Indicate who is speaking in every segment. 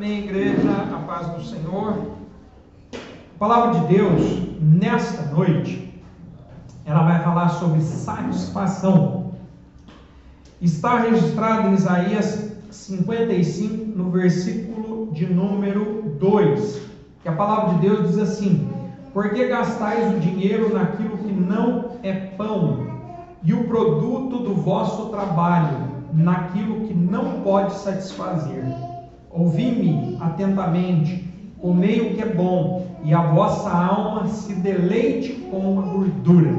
Speaker 1: Amém, igreja, a paz do Senhor. A palavra de Deus, nesta noite, ela vai falar sobre satisfação. Está registrado em Isaías 55, no versículo de número 2, que a palavra de Deus diz assim: por que gastais o dinheiro naquilo que não é pão, e o produto do vosso trabalho naquilo que não pode satisfazer? Ouvi-me atentamente, comei o que é bom, e a vossa alma se deleite com a gordura.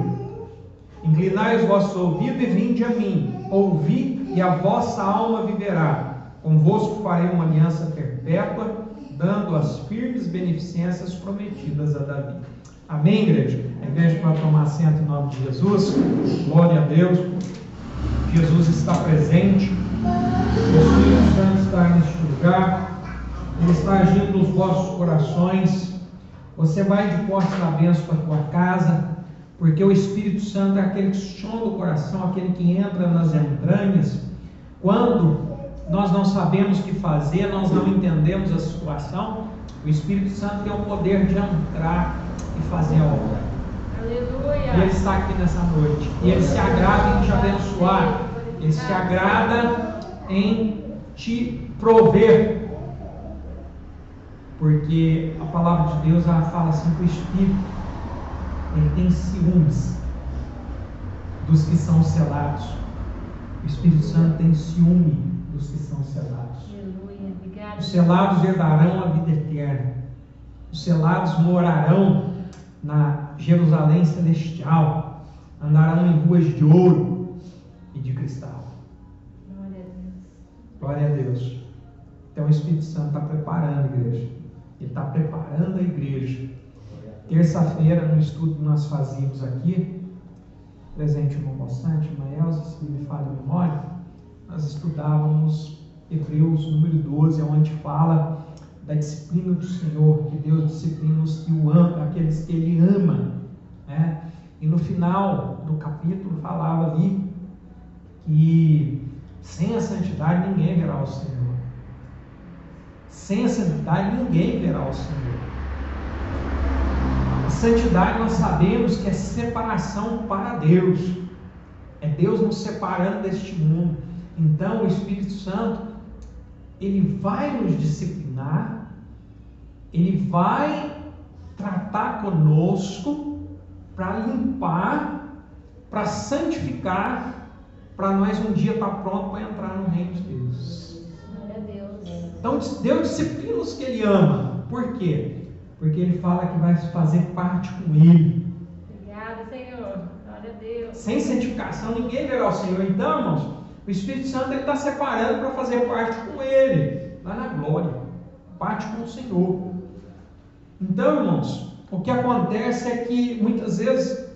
Speaker 1: Inclinai os vossos ouvidos e vinde a mim, ouvi, e a vossa alma viverá. Convosco farei uma aliança perpétua, dando as firmes beneficências prometidas a Davi. Amém, igreja? A igreja vai tomar assento em nome de Jesus. Glória a Deus. Jesus está presente. O Espírito Santo está neste lugar. Ele está agindo nos vossos corações. Você vai de porta da bênção para a tua casa, porque o Espírito Santo é aquele que sonda o coração, aquele que entra nas entranhas. Quando nós não sabemos o que fazer, nós não entendemos a situação, o Espírito Santo tem o poder de entrar e fazer a obra. Aleluia. E Ele está aqui nessa noite. E Ele se agrada em te abençoar. Ele se agrada em te prover. Porque a palavra de Deus, ela fala assim que o Espírito, ele tem ciúmes dos que são selados. O Espírito Santo tem ciúme dos que são selados. Aleluia. Obrigada. Os selados herdarão a vida eterna. Os selados morarão na Jerusalém celestial, andarão em ruas de ouro e de cristal. Glória a Deus. Glória a Deus. Então o Espírito Santo está preparando a igreja. Ele está preparando a igreja. Terça-feira, no estudo que nós fazíamos aqui, presente no Moçante, irmã Elza, se me falha a memória, nós estudávamos Hebreus número 12, onde fala da disciplina do Senhor, que Deus disciplina os que o amam, aqueles que Ele ama, né? E no final do capítulo falava ali que sem a santidade ninguém verá o Senhor. Sem a santidade ninguém verá o Senhor. A santidade nós sabemos que é separação para Deus. É Deus nos separando deste mundo. Então o Espírito Santo, Ele vai nos disciplinar, Ele vai tratar conosco para limpar, para santificar, para nós um dia estar pronto para entrar no reino de Deus. Glória a Deus. Então Deus disciplina os que Ele ama. Por quê? Porque Ele fala que vai fazer parte com Ele. Obrigada, Senhor. Glória a Deus. Sem santificação ninguém verá o Senhor. Então, irmãos, o Espírito Santo está separando para fazer parte com Ele, lá na glória, parte com o Senhor. Então, irmãos, o que acontece é que muitas vezes,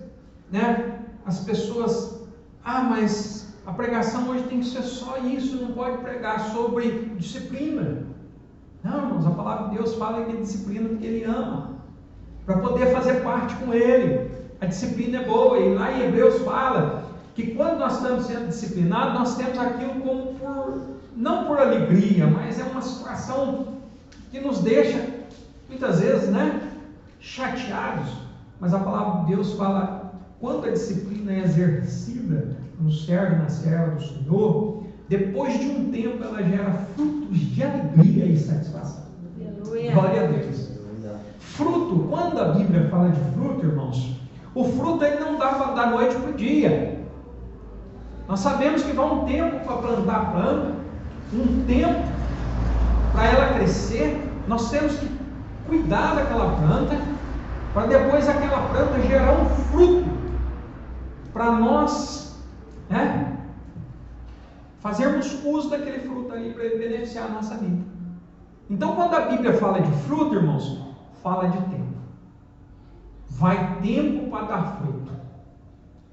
Speaker 1: né, as pessoas, mas a pregação hoje tem que ser só isso, não pode pregar sobre disciplina. Não, irmãos, a palavra de Deus fala que é disciplina porque Ele ama, para poder fazer parte com Ele. A disciplina é boa, e lá em Hebreus fala que quando nós estamos sendo disciplinados, nós temos aquilo como não por alegria, mas é uma situação que nos deixa, muitas vezes, né, chateados. Mas a palavra de Deus fala, quando a disciplina é exercida no servo e na serva do Senhor, depois de um tempo ela gera frutos de alegria e satisfação. Aleluia. Glória a Deus. Fruto, quando a Bíblia fala de fruto, irmãos, o fruto ele não dá da noite para o dia. Nós sabemos que vai um tempo para plantar a planta, um tempo para ela crescer. Nós temos que cuidar daquela planta, para depois aquela planta gerar um fruto, para nós, né, fazermos uso daquele fruto ali para ele beneficiar a nossa vida. Então, quando a Bíblia fala de fruto, irmãos, fala de tempo. Vai tempo para dar fruto.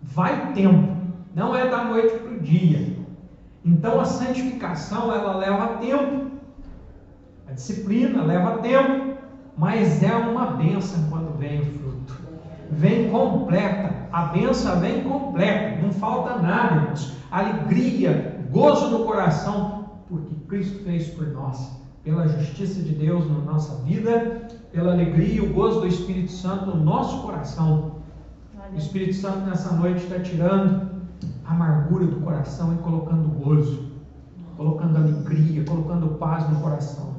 Speaker 1: Vai tempo. Não é da noite para o dia. Então a santificação, ela leva tempo. A disciplina leva tempo. Mas é uma bênção quando vem o fruto. Vem completa. A bênção vem completa. Não falta nada, irmãos. Alegria, gozo no coração, porque Cristo fez por nós. pela justiça de Deus na nossa vida, pela alegria e o gozo do Espírito Santo no nosso coração. O Espírito Santo nessa noite está tirando a amargura do coração e colocando gozo, colocando alegria, colocando paz no coração.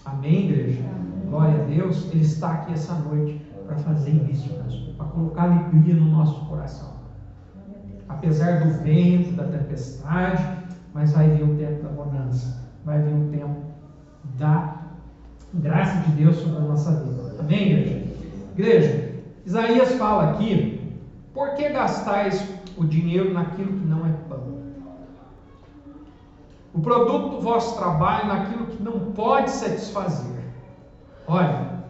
Speaker 1: Amém, igreja? Amém. Glória a Deus. Ele está aqui essa noite para fazer isso, para colocar alegria no nosso coração. Apesar do vento, da tempestade, mas vai vir o tempo da bonança, vai vir o tempo da graça de Deus sobre a nossa vida. Amém, igreja? Igreja, Isaías fala aqui: por que gastais o dinheiro naquilo que não é pão? O produto do vosso trabalho naquilo que não pode satisfazer. Olha,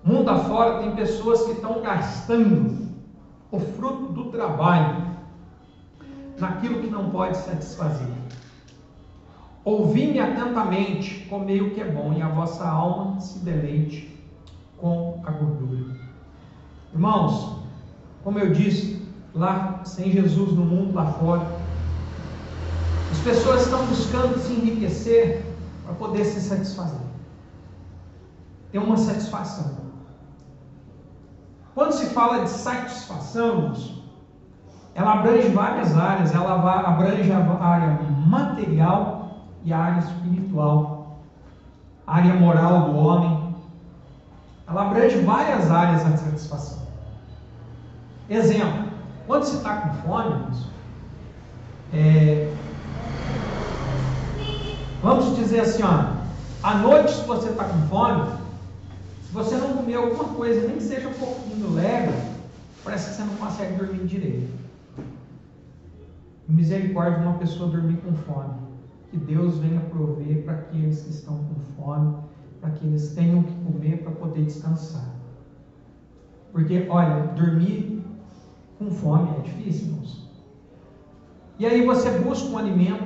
Speaker 1: mundo afora tem pessoas que estão gastando o fruto do trabalho naquilo que não pode satisfazer. Ouvi-me atentamente, comei o que é bom, e a vossa alma se deleite com a gordura. Irmãos, como eu disse, lá sem Jesus no mundo lá fora, as pessoas estão buscando se enriquecer para poder se satisfazer. Tem uma satisfação. Quando se fala de satisfação, irmãos, ela abrange várias áreas. Ela abrange a área material e a área espiritual, a área moral do homem. Ela abrange várias áreas da satisfação. Exemplo, quando se está com fome, irmãos, vamos dizer assim, à noite, se você está com fome, se você não comer alguma coisa, nem que seja um pouquinho leve, parece que você não consegue dormir direito. Misericórdia de uma pessoa dormir com fome. Que Deus venha prover para aqueles que estão com fome, para que eles tenham que comer para poder descansar. Porque, olha, dormir com fome é difícil, irmãos. E aí você busca um alimento,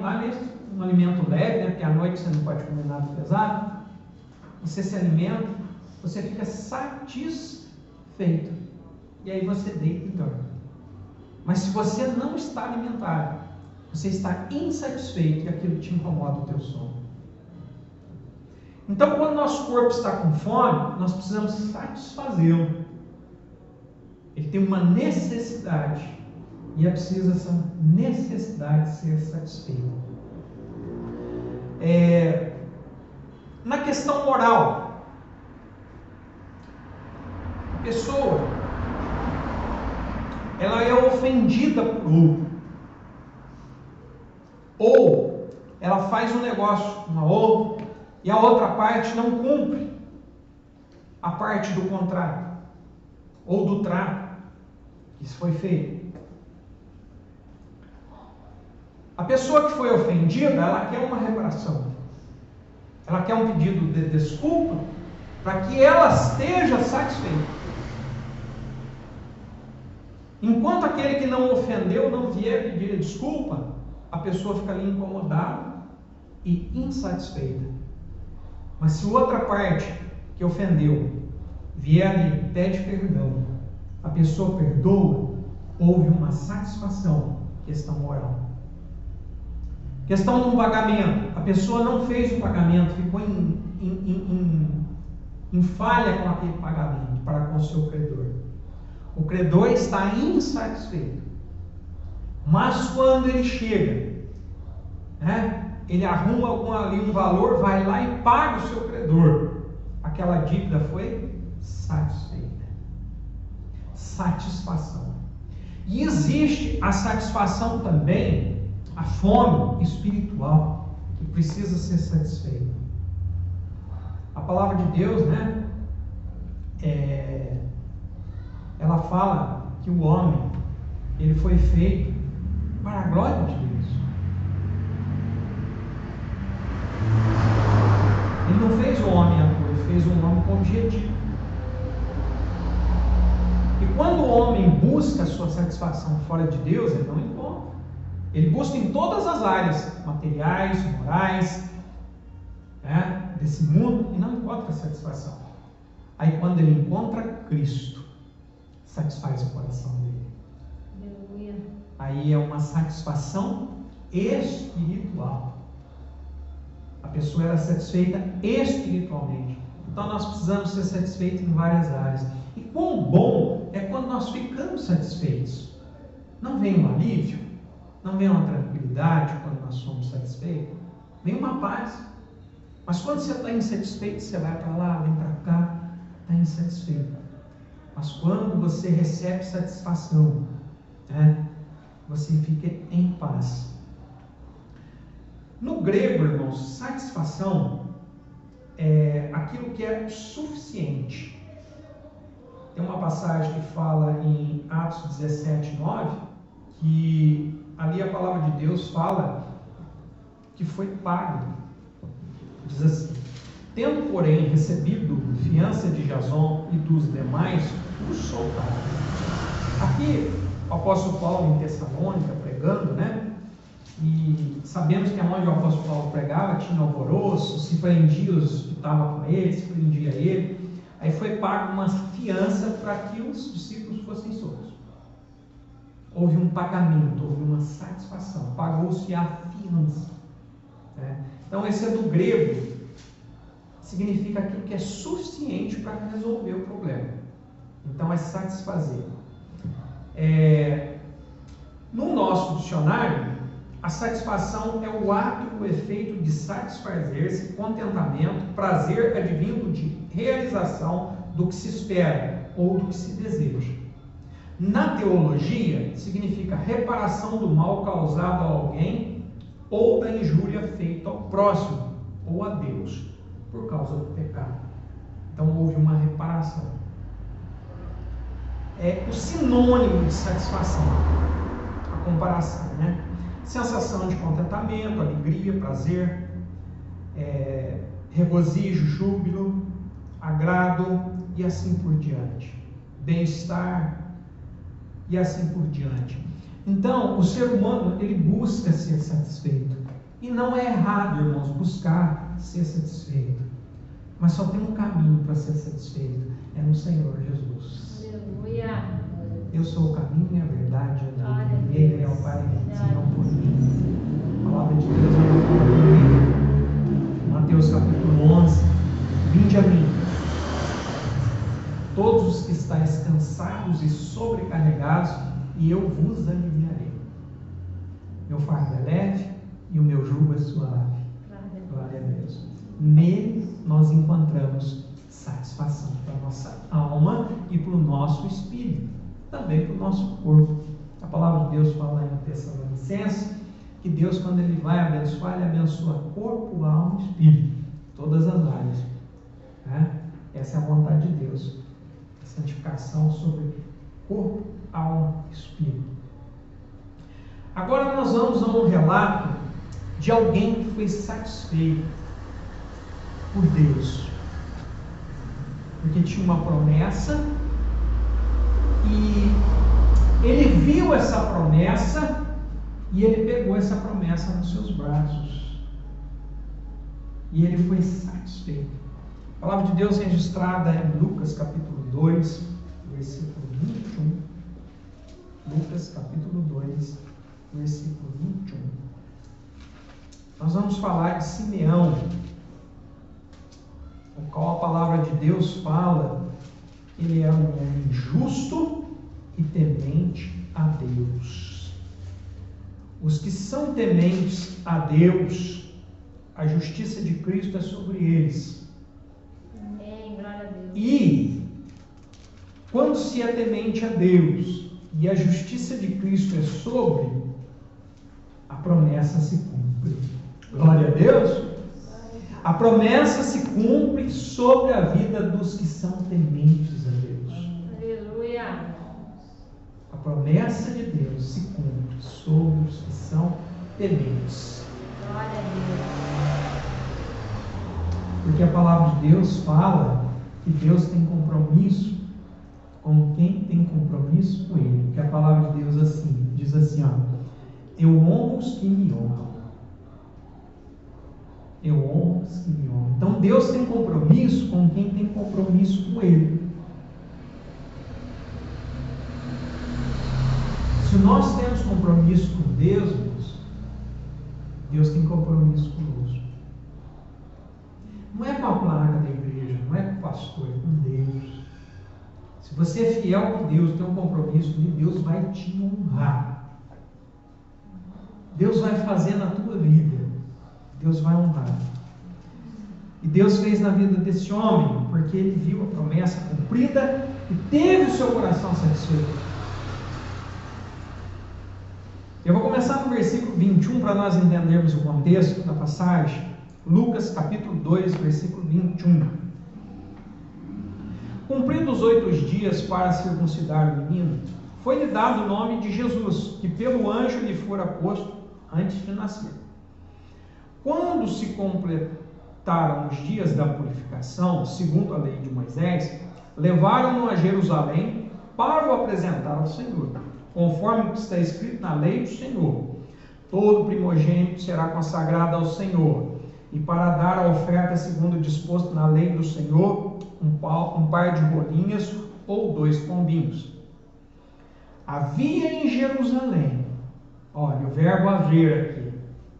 Speaker 1: um alimento leve, né? Porque à noite você não pode comer nada pesado. Você se alimenta, você fica satisfeito. E aí você deita e dorme. Mas se você não está alimentado, você está insatisfeito e aquilo te incomoda o teu sono. Então, quando nosso corpo está com fome, nós precisamos satisfazê-lo. Ele tem uma necessidade e é preciso essa necessidade ser satisfeita. Na questão moral, a pessoa ela é ofendida por outro, ou ela faz um negócio com a outra e a outra parte não cumpre a parte do contrato ou do trato que foi feito. A pessoa que foi ofendida, ela quer uma reparação, ela quer um pedido de desculpa para que ela esteja satisfeita. Enquanto aquele que não ofendeu não vier pedir desculpa, a pessoa fica ali incomodada e insatisfeita. Mas se outra parte que ofendeu vier ali e pede perdão, a pessoa perdoa, houve uma satisfação, questão moral. Questão de um pagamento, a pessoa não fez o pagamento, ficou em falha com aquele pagamento para com o seu credor. O credor está insatisfeito. Mas quando ele chega, ele arruma ali um valor, vai lá e paga o seu credor. Aquela dívida foi satisfeita. Satisfação. E existe a satisfação também, a fome espiritual, que precisa ser satisfeita. A palavra de Deus, ela fala que o homem, ele foi feito para a glória de Deus. Ele não fez o homem à toa, ele fez um homem com objetivo. E quando o homem busca a sua satisfação fora de Deus, ele não encontra. Ele busca em todas as áreas, materiais, morais, desse mundo, e não encontra satisfação. Aí quando ele encontra Cristo, satisfaz o coração dele. pessoa era satisfeita espiritualmente. Então nós precisamos ser satisfeitos em várias áreas. E quão bom é quando nós ficamos satisfeitos. Não vem um alívio, não vem uma tranquilidade quando nós somos satisfeitos, vem uma paz. Mas quando você está insatisfeito, você vai para lá, vem para cá, está insatisfeito. Mas quando você recebe satisfação, você fica em paz. No grego, irmãos, satisfação é aquilo que é suficiente. Tem uma passagem que fala em Atos 17:9, que ali a palavra de Deus fala que foi pago. Diz assim: tendo, porém, recebido fiança de Jason e dos demais, os soltaram. Aqui, o apóstolo Paulo em Tessalônica, pregando, e sabemos que onde o apóstolo Paulo pregava tinha alvoroço, se prendia os que estavam com ele, se prendia ele. Aí foi pago uma fiança para que os discípulos fossem soltos. Houve um pagamento, houve uma satisfação, pagou-se a fiança. Então esse é do grego, significa aquilo que é suficiente para resolver o problema. Então é satisfazer. No nosso dicionário, a satisfação é o ato e o efeito de satisfazer-se, contentamento, prazer advindo de realização do que se espera ou do que se deseja. Na teologia, significa reparação do mal causado a alguém ou da injúria feita ao próximo ou a Deus por causa do pecado. Então houve uma reparação. É o sinônimo de satisfação, a comparação, sensação de contentamento, alegria, prazer, regozijo, júbilo, agrado e assim por diante, bem-estar e assim por diante. Então o ser humano, ele busca ser satisfeito, e não é errado, irmãos, buscar ser satisfeito, mas só tem um caminho para ser satisfeito, é no Senhor Jesus.
Speaker 2: Aleluia.
Speaker 1: Eu sou o caminho, a verdade, a vida. Ninguém é o Pai senão por mim. A palavra de Deus é Mateus capítulo 11. Vinde a mim, todos os que estáis cansados e sobrecarregados, e eu vos aliviarei. Meu fardo é leve e o meu jugo é suave. Glória a Deus. Nele nós encontramos satisfação para a nossa alma e para o nosso espírito, também para o nosso corpo. A palavra de Deus fala em Tessalonicenses que Deus, quando Ele vai abençoar, Ele abençoa corpo, alma e espírito, todas as áreas. Essa é a vontade de Deus, a santificação sobre corpo, alma e espírito. Agora nós vamos a um relato de alguém que foi satisfeito por Deus, porque tinha uma promessa e ele viu essa promessa e ele pegou essa promessa nos seus braços e ele foi satisfeito. A palavra de Deus registrada em Lucas capítulo 2, versículo 21. Lucas capítulo 2, versículo 21. Nós vamos falar de Simeão, o qual a palavra de Deus fala que ele era um homem justo e temente a Deus. Os que são tementes a Deus, a justiça de Cristo é sobre eles.
Speaker 2: Amém, glória a Deus.
Speaker 1: E quando se é temente a Deus e a justiça de Cristo é sobre, a promessa se cumpre. Glória a Deus. A promessa se cumpre sobre a vida dos que são tementes a Deus.
Speaker 2: Aleluia.
Speaker 1: A promessa de Deus se cumpre sobre os que são tementes.
Speaker 2: Glória a Deus.
Speaker 1: Porque a palavra de Deus fala que Deus tem compromisso com quem tem compromisso com Ele. Porque a palavra de Deus diz assim, eu honro os que me honram. Eu honro os que me honram. Então Deus tem compromisso com quem tem compromisso com Ele. Se nós temos compromisso com Deus, Deus tem compromisso conosco. Não é com a placa da igreja, não é com o pastor, é com Deus. Se você é fiel com Deus, tem um compromisso com Deus, vai te honrar. Deus vai fazer na tua vida. Deus vai honrar. E Deus fez na vida desse homem, porque ele viu a promessa cumprida e teve o seu coração satisfeito. Eu vou começar no versículo 21 para nós entendermos o contexto da passagem. Lucas capítulo 2, versículo 21. Cumpridos os 8 dias para circuncidar o menino, foi-lhe dado o nome de Jesus, que pelo anjo lhe fora posto antes de nascer. Quando se completaram os dias da purificação, segundo a lei de Moisés, levaram-no a Jerusalém para o apresentar ao Senhor, conforme o que está escrito na lei do Senhor. Todo primogênito será consagrado ao Senhor, e para dar a oferta segundo disposto na lei do Senhor, um par de rolinhas ou 2 pombinhos. Havia em Jerusalém, olha o verbo haver aqui,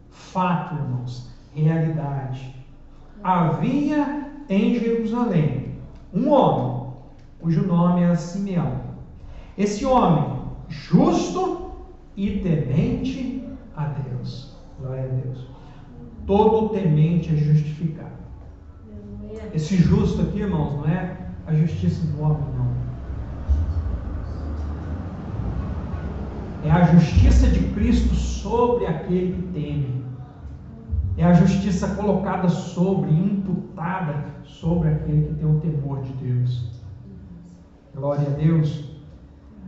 Speaker 1: fato, irmãos, realidade. Havia em Jerusalém um homem, cujo nome era Simeão. Esse homem, justo e temente a Deus. Glória a Deus. Todo temente é justificado. Esse justo aqui, irmãos, não é a justiça do homem, não. É a justiça de Cristo sobre aquele que teme. É a justiça colocada sobre, imputada sobre aquele que tem o temor de Deus. Glória a Deus.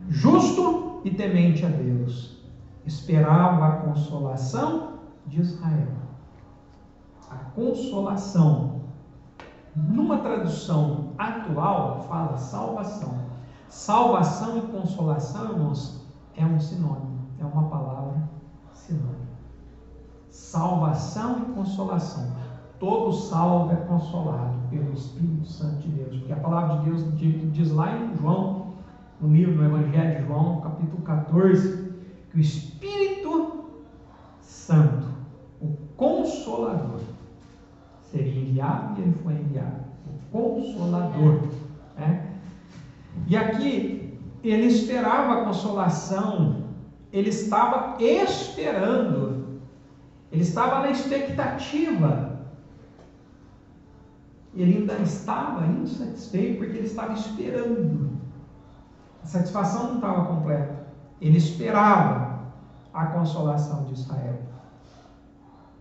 Speaker 1: Justo e temente a Deus. Esperava a consolação de Israel. A consolação. Numa tradução atual, fala salvação. Salvação e consolação, irmãos, é um sinônimo, é uma palavra sinônimo. Salvação e consolação. Todo salvo é consolado pelo Espírito Santo de Deus. Porque a palavra de Deus diz lá em João, no livro do Evangelho de João, capítulo 14, que o Espírito Santo, o Consolador, seria enviado e ele foi enviado. O Consolador. E aqui, ele esperava a consolação, ele estava esperando, ele estava na expectativa. Ele ainda estava insatisfeito porque ele estava esperando. A satisfação não estava completa. Ele esperava a consolação de Israel.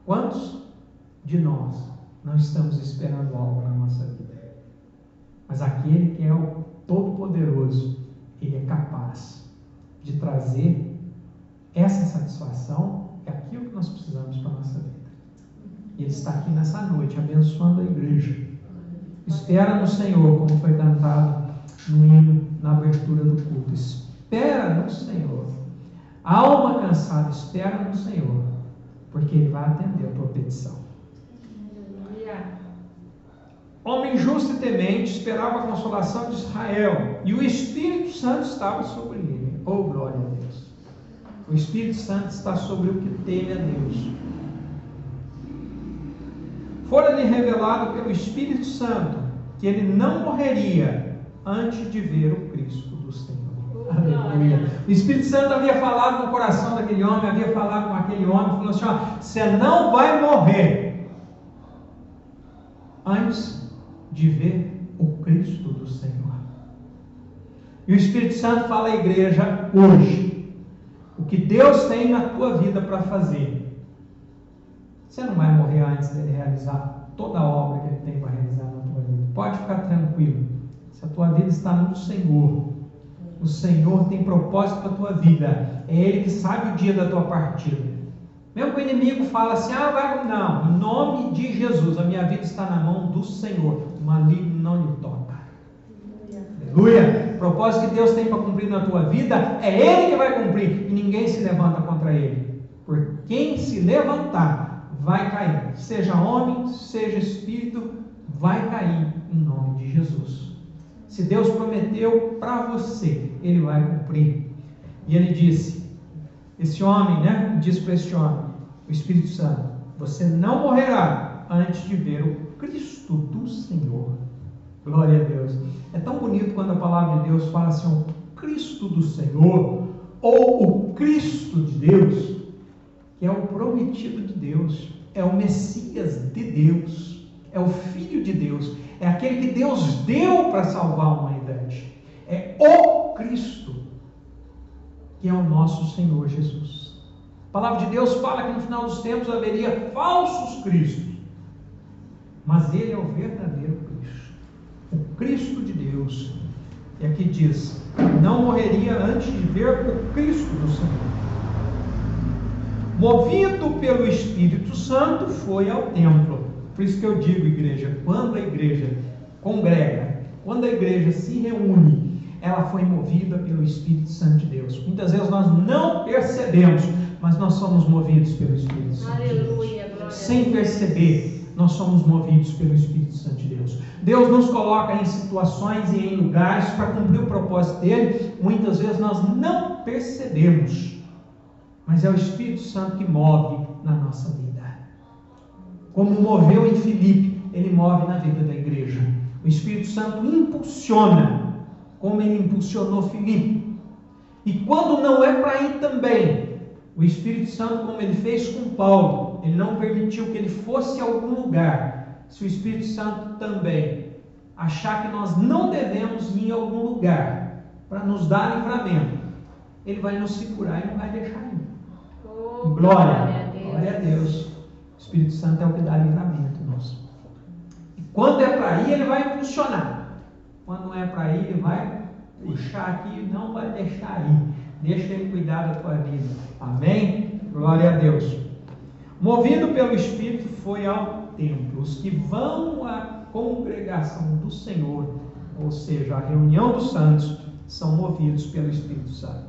Speaker 1: Quantos de nós não estamos esperando algo na nossa vida? Mas aquele que é o Todo-Poderoso, ele é capaz de trazer essa satisfação, é aquilo que nós precisamos para a nossa vida. Ele está aqui nessa noite, abençoando a igreja. Espera no Senhor, como foi cantado no hino, na abertura do culto. Espera no Senhor. Alma cansada, espera no Senhor, porque Ele vai atender a tua petição. Homem justo e temente esperava a consolação de Israel, e o Espírito Santo estava sobre ele. Oh, glória a Deus! O Espírito Santo está sobre o que teme a Deus. Fora-lhe revelado pelo Espírito Santo que ele não morreria antes de ver o Cristo do Senhor. Aleluia. O Espírito Santo havia falado no coração daquele homem, havia falado com aquele homem, falou assim: ó, você não vai morrer antes de ver o Cristo do Senhor. E o Espírito Santo fala à igreja hoje: o que Deus tem na tua vida para fazer, você não vai morrer antes dele realizar toda a obra que ele tem para realizar na tua vida. Pode ficar tranquilo. Se a tua vida está no Senhor, o Senhor tem propósito para a tua vida. É Ele que sabe o dia da tua partida. Mesmo que o inimigo fala assim: ah, vai, não, em nome de Jesus, a minha vida está na mão do Senhor, o maligno não lhe toca. Aleluia! O propósito que Deus tem para cumprir na tua vida, é Ele que vai cumprir, e ninguém se levanta contra Ele. Por quem se levantar, vai cair. Seja homem, seja espírito, vai cair em nome de Jesus. Se Deus prometeu para você, Ele vai cumprir. E Ele disse, esse homem, disse para esse homem, o Espírito Santo: você não morrerá antes de ver Cristo do Senhor. Glória a Deus. É tão bonito quando a palavra de Deus fala assim, o Cristo do Senhor, ou o Cristo de Deus, que é o prometido de Deus, é o Messias de Deus, é o Filho de Deus, é aquele que Deus deu para salvar a humanidade. É o Cristo, que é o nosso Senhor Jesus. A palavra de Deus fala que no final dos tempos haveria falsos cristos, mas Ele é o verdadeiro Cristo, o Cristo de Deus. E aqui diz, não morreria antes de ver o Cristo do Senhor. Movido pelo Espírito Santo, foi ao templo. Por isso que eu digo, igreja, quando a igreja congrega, quando a igreja se reúne, ela foi movida pelo Espírito Santo de Deus. Muitas vezes nós não percebemos, mas nós somos movidos pelo Espírito Santo de Deus. Sem perceber, nós somos movidos pelo Espírito Santo de Deus. Deus nos coloca em situações e em lugares para cumprir o propósito dele. Muitas vezes nós não percebemos, mas é o Espírito Santo que move na nossa vida. Como moveu em Filipe, ele move na vida da igreja. O Espírito Santo impulsiona, como ele impulsionou Filipe. E quando não é para ir também, o Espírito Santo, como ele fez com Paulo, ele não permitiu que ele fosse a algum lugar. Se o Espírito Santo também achar que nós não devemos ir a algum lugar para nos dar livramento, ele vai nos segurar e não vai deixar ir. Glória a Deus. O Espírito Santo é o que dá livramento nosso. E quando é para ir, ele vai impulsionar. Quando não é para ir, ele vai puxar aqui e não vai deixar ir. Deixa ele cuidar da tua vida. Amém? Glória a Deus. Movido pelo Espírito, foi ao templo. Os que vão à congregação do Senhor, ou seja, a reunião dos santos, são movidos pelo Espírito Santo.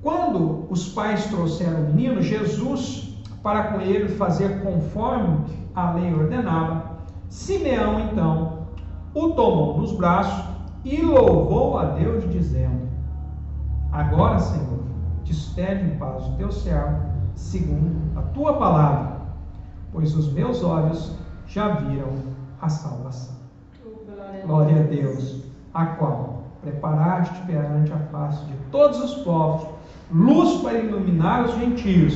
Speaker 1: Quando os pais trouxeram o menino, Jesus, para com ele fazer conforme a lei ordenava, Simeão, então, o tomou nos braços e louvou a Deus, dizendo: agora, Senhor, despede em paz o teu servo, segundo a tua palavra, pois os meus olhos já viram a salvação. Glória a Deus, a qual preparaste perante a face de todos os povos, luz para iluminar os gentios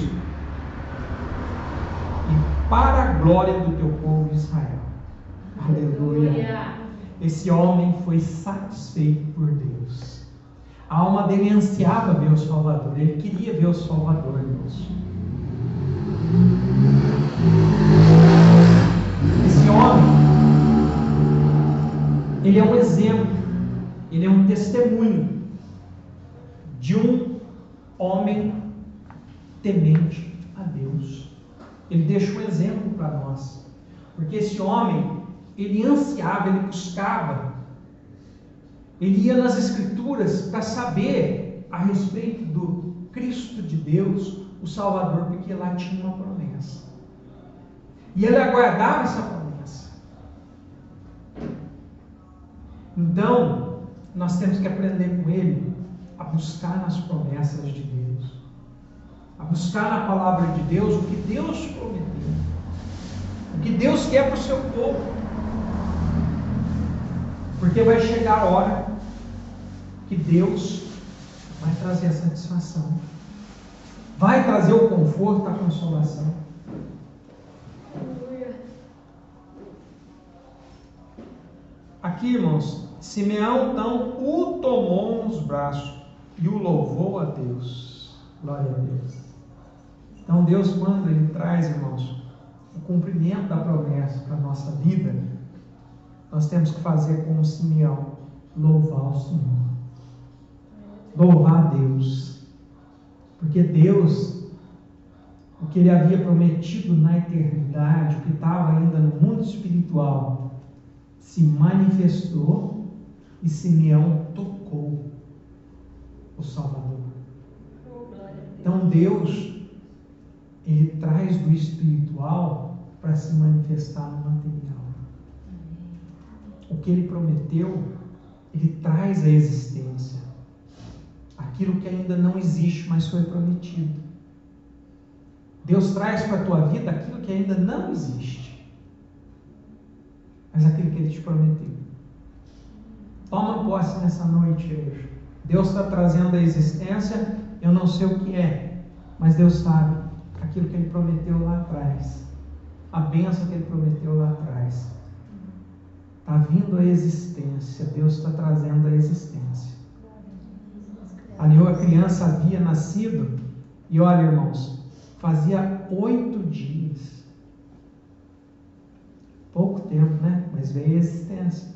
Speaker 1: e para a glória do teu povo Israel. Aleluia. Esse homem foi satisfeito por Deus. A alma dele ansiava ver o Salvador. Ele queria ver o Salvador, Deus. Esse homem, ele é um exemplo, ele é um testemunho de um homem temente a Deus. Ele deixa um exemplo para nós, porque esse homem, ele ansiava, ele buscava, ele ia nas Escrituras para saber a respeito do Cristo de Deus, o Salvador, porque lá tinha uma promessa, e ele aguardava essa promessa. Então, nós temos que aprender com ele a buscar nas promessas de Deus, a buscar na palavra de Deus o que Deus prometeu, o que Deus quer para o seu povo, porque vai chegar a hora que Deus vai trazer a satisfação, vai trazer o conforto, a consolação. Aqui, irmãos, Simeão então o tomou nos braços e o louvou a Deus. Glória a Deus. Então Deus, quando Ele traz, irmãos, o cumprimento da promessa para a nossa vida, nós temos que fazer como Simeão, louvar o Senhor, louvar a Deus, porque Deus, o que Ele havia prometido na eternidade, o que estava ainda no mundo espiritual, se manifestou e Simeão tocou o Salvador. Então Deus, Ele traz do espiritual para se manifestar no material. O que Ele prometeu, Ele traz à existência aquilo que ainda não existe, mas foi prometido. Deus traz para a tua vida aquilo que ainda não existe. mas aquilo que Ele te prometeu. Toma posse nessa noite, igreja. Deus está trazendo a existência, eu não sei o que é, mas Deus sabe aquilo que Ele prometeu lá atrás, a bênção que Ele prometeu lá atrás. Está vindo a existência, Deus está trazendo a existência. Ali a criança havia nascido, e olha, irmãos, fazia 8 dias. Pouco tempo, né? Mas veio a existência.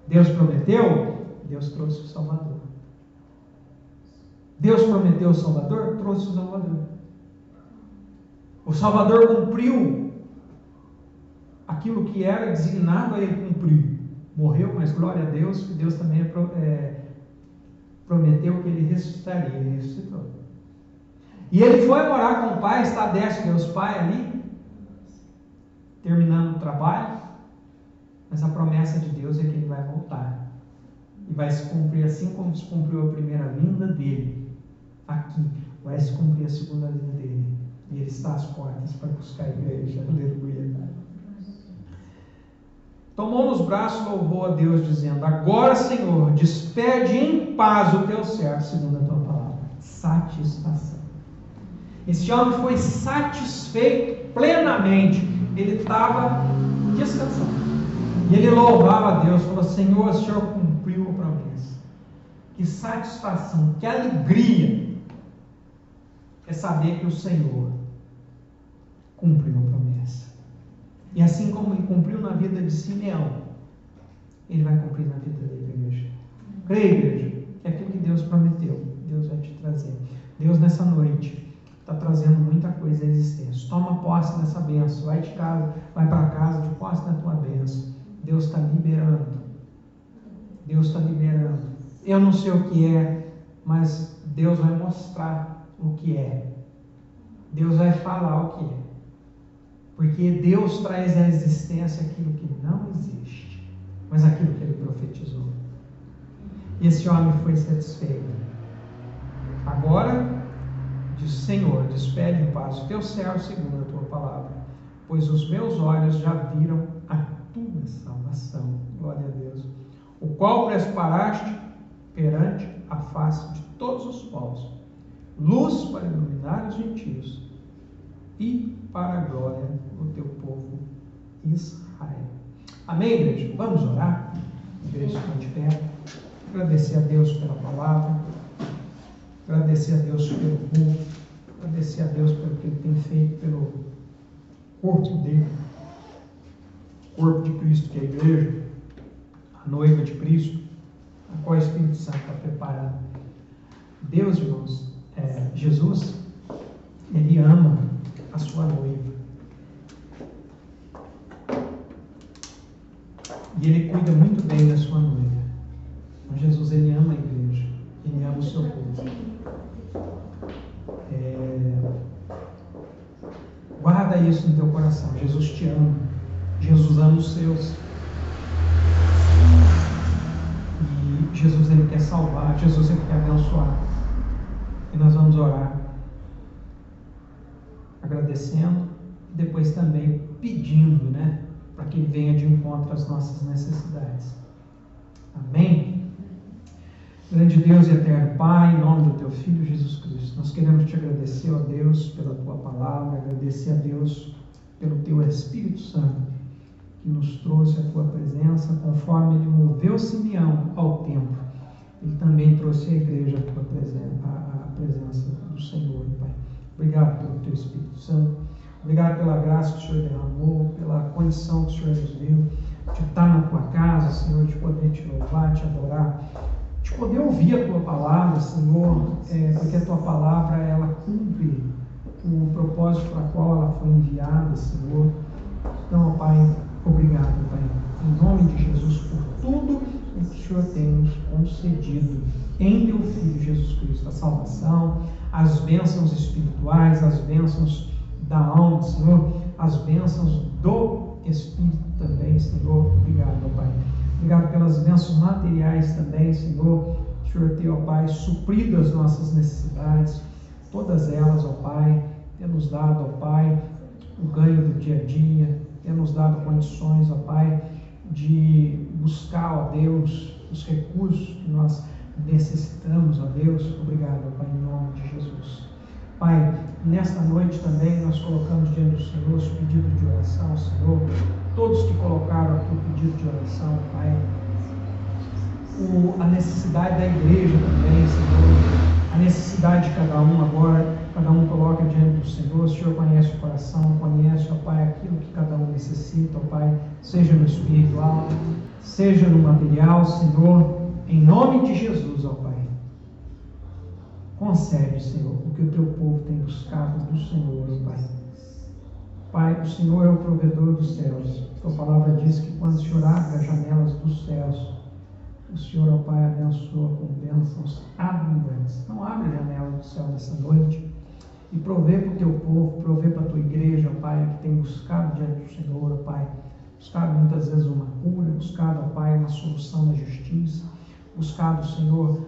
Speaker 1: Deus prometeu, Deus trouxe o Salvador. Deus prometeu o Salvador, trouxe o Salvador. O Salvador cumpriu aquilo que era designado a Ele cumprir. Morreu, mas glória a Deus, que Deus também prometeu que Ele ressuscitaria. Ele ressuscitou. E Ele foi morar com o Pai, está à destra de Deus Pai ali, terminando o trabalho, mas a promessa de Deus é que Ele vai voltar. E vai se cumprir assim como se cumpriu a primeira vinda dEle. Aqui, vai se cumprir a segunda vinda dEle. E Ele está às portas para buscar a igreja. Aleluia. Tomou nos braços, louvou a Deus, dizendo: agora, Senhor, despede em paz o teu servo, segundo a tua palavra. Satisfação. Esse homem foi satisfeito plenamente. Ele estava descansando. E ele louvava a Deus, falou: Senhor, o Senhor cumpriu a promessa. Que satisfação, que alegria é saber que o Senhor cumpriu a promessa. E assim como Ele cumpriu na vida de Simeão, Ele vai cumprir na vida da igreja. Creia, igreja, que aquilo que Deus prometeu, Deus vai te trazer. Deus, nessa noite, está trazendo muita coisa à existência. Toma posse dessa bênção. Vai de casa, vai para casa, de posse da tua bênção. Deus está liberando. Deus está liberando. Eu não sei o que é, mas Deus vai mostrar o que é. Deus vai falar o que é. Porque Deus traz à existência aquilo que não existe, mas aquilo que Ele profetizou. E esse homem foi satisfeito. Agora, diz: Senhor, despede em paz o teu servo segundo a tua palavra, pois os meus olhos já viram a tua salvação. Glória a Deus. O qual preparaste perante a face de todos os povos, luz para iluminar os gentios e para a glória do teu povo Israel. Amém, igreja? Vamos orar? Igreja, ficam de pé. Agradecer a Deus pela palavra, agradecer a Deus pelo povo, agradecer a Deus pelo que Ele tem feito pelo corpo dele, o corpo de Cristo, que é a igreja, a noiva de Cristo, a qual o Espírito Santo está preparando. Deus, irmãos, Jesus, Ele ama a sua noiva. E Ele cuida muito bem da sua noiva. Então, Jesus, Ele ama a igreja. Ele ama o seu povo. Guarda isso no teu coração. Jesus te ama. Jesus ama os seus. E Jesus, Ele quer salvar. Jesus, Ele quer abençoar. E nós vamos orar agradecendo e depois também pedindo, né, para que Ele venha de encontro às nossas necessidades. Amém? Grande Deus e eterno Pai, em nome do Teu Filho Jesus Cristo, nós queremos Te agradecer, ó Deus, pela Tua palavra, agradecer a Deus pelo Teu Espírito Santo, que nos trouxe a Tua presença, conforme Ele moveu Simeão ao templo. Ele também trouxe à igreja a presença do Senhor, Pai. Obrigado pelo Teu Espírito Santo. Obrigado pela graça que o Senhor derramou, pela condição que o Senhor nos deu, de estar na Tua casa, Senhor, de poder Te louvar, Te adorar, de poder ouvir a Tua palavra, Senhor, porque a Tua palavra, ela cumpre o propósito para o qual ela foi enviada, Senhor. Então, Pai, obrigado, Pai, em nome de Jesus, por tudo o que o Senhor tem nos concedido em Teu Filho Jesus Cristo, a salvação, as bênçãos espirituais, as bênçãos da alma, Senhor, as bênçãos do Espírito também, Senhor. Obrigado, ó Pai. Obrigado pelas bênçãos materiais também, Senhor. O Senhor tem, ó Pai, suprido as nossas necessidades, todas elas, ó Pai, tem nos dado, ó Pai, o ganho do dia a dia, tem nos dado condições, ó Pai, de buscar, ó Deus, os recursos que nós necessitamos, ó Deus. Obrigado, Pai, em nome de Jesus. Pai, nesta noite também nós colocamos diante do Senhor os pedidos de oração, Senhor. Todos que colocaram aqui o pedido de oração, Pai. A necessidade da igreja também, Senhor. A necessidade de cada um agora, cada um coloca diante do Senhor. O Senhor conhece o coração, conhece, ó Pai, aquilo que cada um necessita, ó Pai, seja no espiritual, seja no material, Senhor, em nome de Jesus, ó Pai. Concede, Senhor, o que o teu povo tem buscado do Senhor, ó Pai. Pai, o Senhor é o provedor dos céus. Tua palavra diz que quando o Senhor abre as janelas dos céus, o Senhor, ó Pai, abençoa com bênçãos abundantes. Então abre a janela do céu nessa noite e provê para o teu povo, provê para a tua igreja, ó Pai, que tem buscado diante do Senhor, ó Pai, buscado muitas vezes uma cura, buscado, ó Pai, uma solução na justiça, buscado, Senhor,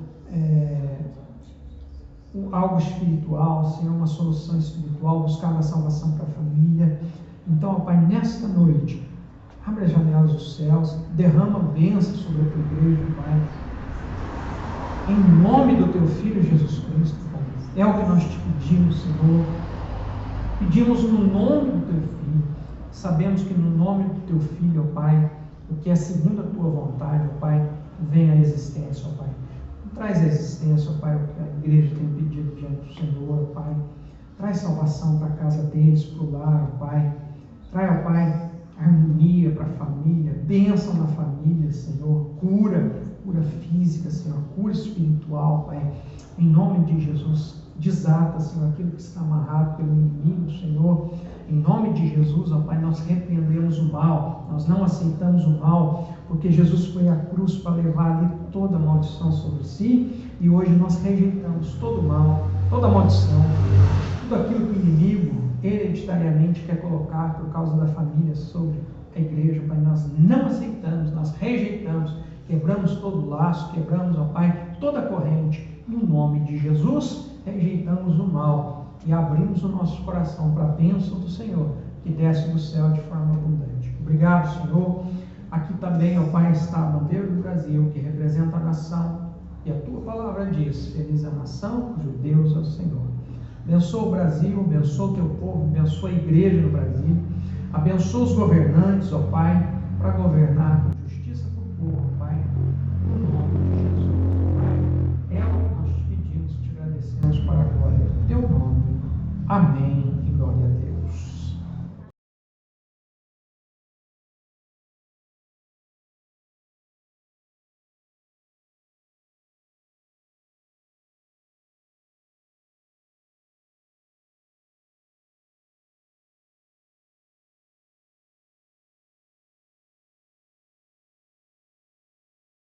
Speaker 1: algo espiritual, Senhor, uma solução espiritual, buscado a salvação para a família. Então, ó Pai, nesta noite, abre as janelas dos céus, derrama bênção sobre a tua igreja, Pai. Em nome do teu Filho Jesus Cristo, Pai. É o que nós te pedimos, Senhor. Pedimos no nome do teu Filho. Sabemos que no nome do teu Filho, ó Pai, o que é segundo a tua vontade, ó Pai, vem à existência, ó Pai. Traz à existência, ó Pai, o que a igreja tem pedido diante do Senhor, ó Pai. Traz salvação para a casa deles, para o lar, ó Pai. Traz, ó Pai, harmonia para a família, bênção na família, Senhor, cura física, Senhor, cura espiritual, Pai, em nome de Jesus. Desata, Senhor, aquilo que está amarrado pelo inimigo, Senhor, em nome de Jesus, ó Pai. Nós repreendemos o mal, nós não aceitamos o mal, porque Jesus foi à cruz para levar ali toda a maldição sobre si, e hoje nós rejeitamos todo o mal, toda a maldição, tudo aquilo que o inimigo hereditariamente quer colocar por causa da família sobre a igreja, Pai. Nós não aceitamos, nós rejeitamos, quebramos todo o laço, quebramos, ó Pai, toda a corrente. No nome de Jesus, rejeitamos o mal e abrimos o nosso coração para a bênção do Senhor, que desce do céu de forma abundante. Obrigado, Senhor. Aqui também, ó Pai, está a bandeira do Brasil, que representa a nação, e a tua palavra diz: feliz a nação cujo Deus é o Senhor. Abençoa o Brasil, abençoa o teu povo, abençoa a igreja no Brasil, abençoa os governantes, ó Pai, para governar com justiça para o povo, ó Pai, no nome de Jesus, Pai. É o que nós te pedimos, te agradecemos para a glória do teu nome. Amém.